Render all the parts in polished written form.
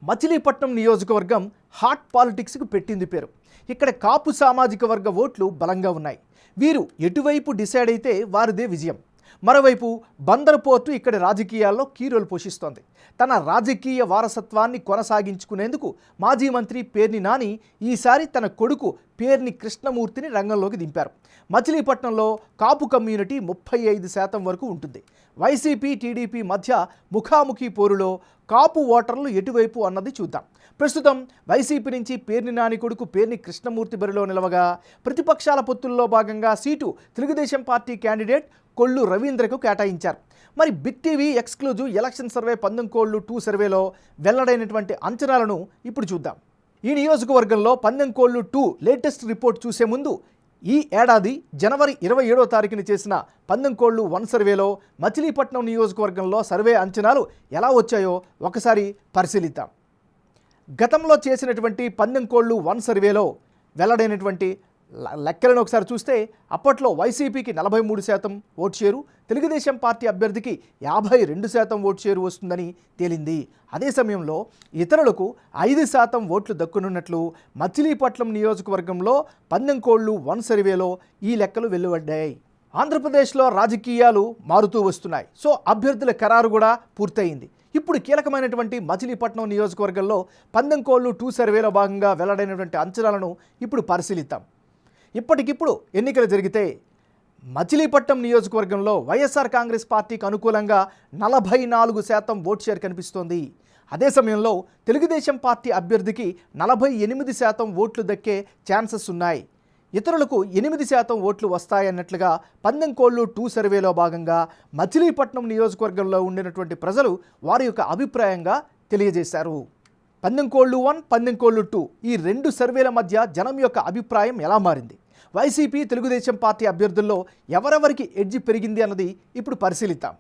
మచిలీపట్నం నియోజకవర్గం హాట్ పాలిటిక్స్కు పెట్టింది పేరు. ఇక్కడ కాపు సామాజిక వర్గ ఓట్లు బలంగా ఉన్నాయి. వీరు ఎటువైపు డిసైడ్ అయితే వారిదే విజయం. మరోవైపు బందర్ పోర్టు ఇక్కడి రాజకీయాల్లో కీ రోల్ పోషిస్తోంది. తన రాజకీయ వారసత్వాన్ని కొనసాగించుకునేందుకు మాజీ మంత్రి పేర్ని నాని ఈసారి తన కొడుకు పేర్ని కృష్ణమూర్తిని రంగంలోకి దింపారు. మచిలీపట్నంలో కాపు కమ్యూనిటీ 35% వరకు ఉంటుంది. వైసీపీ టీడీపీ మధ్య ముఖాముఖి పోరులో కాపు ఓటర్లు ఎటువైపు అన్నది చూద్దాం. ప్రస్తుతం వైసీపీ నుంచి పేర్ని నాని కొడుకు పేర్ని కృష్ణమూర్తి బరిలో నిలవగా, ప్రతిపక్షాల పొత్తుల్లో భాగంగా సీటు తెలుగుదేశం పార్టీ క్యాండిడేట్ కొల్లు రవీంద్రకు కేటాయించారు. మరి big TV exclusive election survey 19 సర్వేలో వెల్లడైనటువంటి అంచనాలను ఇప్పుడు చూద్దాం. ఈ నియోజకవర్గంలో 19 లేటెస్ట్ రిపోర్ట్ చూసే ముందు ఈ ఏడాది జనవరి 27వ తారీఖున చేసిన 19 సర్వేలో మచిలీపట్నం నియోజకవర్గంలో సర్వే అంచనాలు ఎలా వచ్చాయో ఒకసారి పరిశీలిద్దాం. గతంలో చేసినటువంటి 19 సర్వేలో వెల్లడైనటువంటి లెక్కలను ఒకసారి చూస్తే అప్పట్లో వైసీపీకి 43% ఓటు షేరు, తెలుగుదేశం పార్టీ అభ్యర్థికి 52% ఓటు షేరు వస్తుందని తేలింది. అదే సమయంలో ఇతరులకు 5% ఓట్లు దక్కునున్నట్లు మచిలీపట్నం నియోజకవర్గంలో 19 సర్వేలో ఈ లెక్కలు వెలువడ్డాయి. ఆంధ్రప్రదేశ్లో రాజకీయాలు మారుతూ వస్తున్నాయి. సో అభ్యర్థుల ఖరారు కూడా పూర్తయింది. ఇప్పుడు కీలకమైనటువంటి మచిలీపట్నం నియోజకవర్గంలో 19 సర్వేలో భాగంగా వెల్లడైనటువంటి అంచనాలను ఇప్పుడు పరిశీలిద్దాం. ఇప్పటికిప్పుడు ఎన్నికలు జరిగితే మచిలీపట్నం నియోజకవర్గంలో వైఎస్ఆర్ కాంగ్రెస్ పార్టీకి అనుకూలంగా 44% ఓట్ షేర్ కనిపిస్తోంది. అదే సమయంలో తెలుగుదేశం పార్టీ అభ్యర్థికి 48% ఓట్లు దక్కే ఛాన్సెస్ ఉన్నాయి. ఇతరులకు 8% ఓట్లు వస్తాయన్నట్లుగా 19 సర్వేలో భాగంగా మచిలీపట్నం నియోజకవర్గంలో ఉండినటువంటి ప్రజలు వారి యొక్క అభిప్రాయంగా తెలియజేశారు. 19 19 ఈ రెండు సర్వేల మధ్య జనం యొక్క అభిప్రాయం ఎలా మారింది, వైసీపీ తెలుగుదేశం పార్టీ అభ్యర్థుల్లో ఎవరెవరికి ఎడ్జి పెరిగింది అన్నది ఇప్పుడు పరిశీలిద్దాం.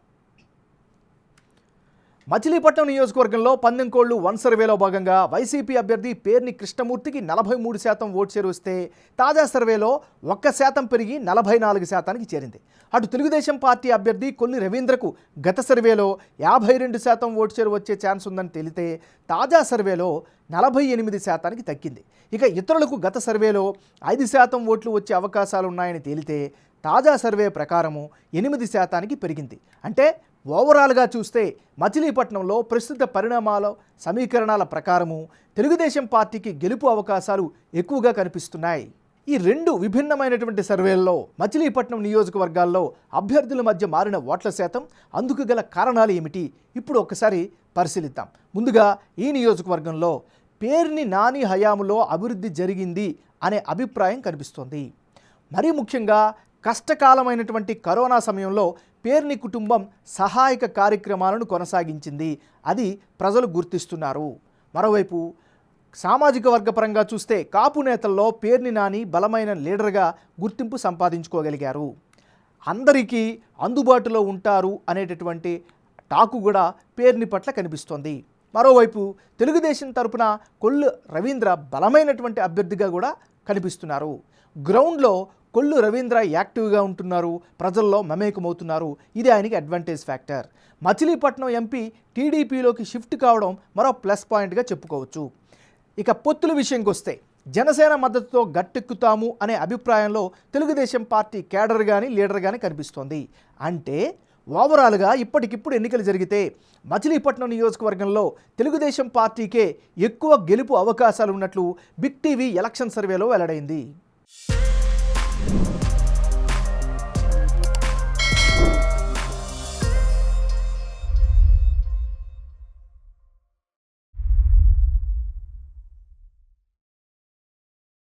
మచిలీపట్నం నియోజకవర్గంలో 19 సర్వేలో భాగంగా వైసీపీ అభ్యర్థి పేర్ని కృష్ణమూర్తికి 43% ఓటు షేరు వస్తే, తాజా సర్వేలో 1% పెరిగి 44%కి చేరింది. అటు తెలుగుదేశం పార్టీ అభ్యర్థి కొల్లి రవీంద్రకు గత సర్వేలో 52% ఓటు షేరు వచ్చే ఛాన్స్ ఉందని తేలితే, తాజా సర్వేలో 48%కి తగ్గింది. ఇక ఇతరులకు గత సర్వేలో 5% ఓట్లు వచ్చే అవకాశాలు ఉన్నాయని తేలితే, తాజా సర్వే ప్రకారము 8%కి పెరిగింది. అంటే ఓవరాల్గా చూస్తే మచిలీపట్నంలో ప్రస్తుత పరిణామాల సమీకరణాల ప్రకారము తెలుగుదేశం పార్టీకి గెలుపు అవకాశాలు ఎక్కువగా కనిపిస్తున్నాయి. ఈ రెండు విభిన్నమైనటువంటి సర్వేల్లో మచిలీపట్నం నియోజకవర్గాల్లో అభ్యర్థుల మధ్య మారిన ఓట్ల శాతం, అందుకు గల కారణాలు ఏమిటి ఇప్పుడు ఒకసారి పరిశీలిద్దాం. ముందుగా ఈ నియోజకవర్గంలో పేర్ని నాని హయాంలో అభివృద్ధి జరిగింది అనే అభిప్రాయం కనిపిస్తోంది. మరీ ముఖ్యంగా కష్టకాలమైనటువంటి కరోనా సమయంలో పేర్ని కుటుంబం సహాయక కార్యక్రమాలను కొనసాగించింది. అది ప్రజలు గుర్తిస్తున్నారు. మరోవైపు సామాజిక వర్గపరంగా చూస్తే కాపు నేతల్లో పేర్ని నాని బలమైన లీడర్గా గుర్తింపు సంపాదించుకోగలిగారు. అందరికీ అందుబాటులో ఉంటారు అనేటటువంటి టాకు కూడా పేర్ని పట్ల కనిపిస్తోంది. మరోవైపు తెలుగుదేశం తరపున కొల్లు రవీంద్ర బలమైనటువంటి అభ్యర్థిగా కూడా కనిపిస్తున్నారు. గ్రౌండ్లో కొల్లు రవీంద్ర యాక్టివ్గా ఉంటున్నారు, ప్రజల్లో మమేకమవుతున్నారు. ఇది ఆయనకి అడ్వాంటేజ్ ఫ్యాక్టర్. మచిలీపట్నం ఎంపీ టీడీపీలోకి షిఫ్ట్ కావడం మరో ప్లస్ పాయింట్గా చెప్పుకోవచ్చు. ఇక పొత్తుల విషయంకి వస్తే జనసేన మద్దతుతో గట్టెక్కుతాము అనే అభిప్రాయంలో తెలుగుదేశం పార్టీ కేడర్ కానీ లీడర్ కానీ కనిపిస్తోంది. అంటే ఓవరాల్గా ఇప్పటికిప్పుడు ఎన్నికలు జరిగితే మచిలీపట్నం నియోజకవర్గంలో తెలుగుదేశం పార్టీకే ఎక్కువ గెలుపు అవకాశాలు ఉన్నట్లు బిగ్ టీవీ ఎలక్షన్ సర్వేలో వెల్లడైంది.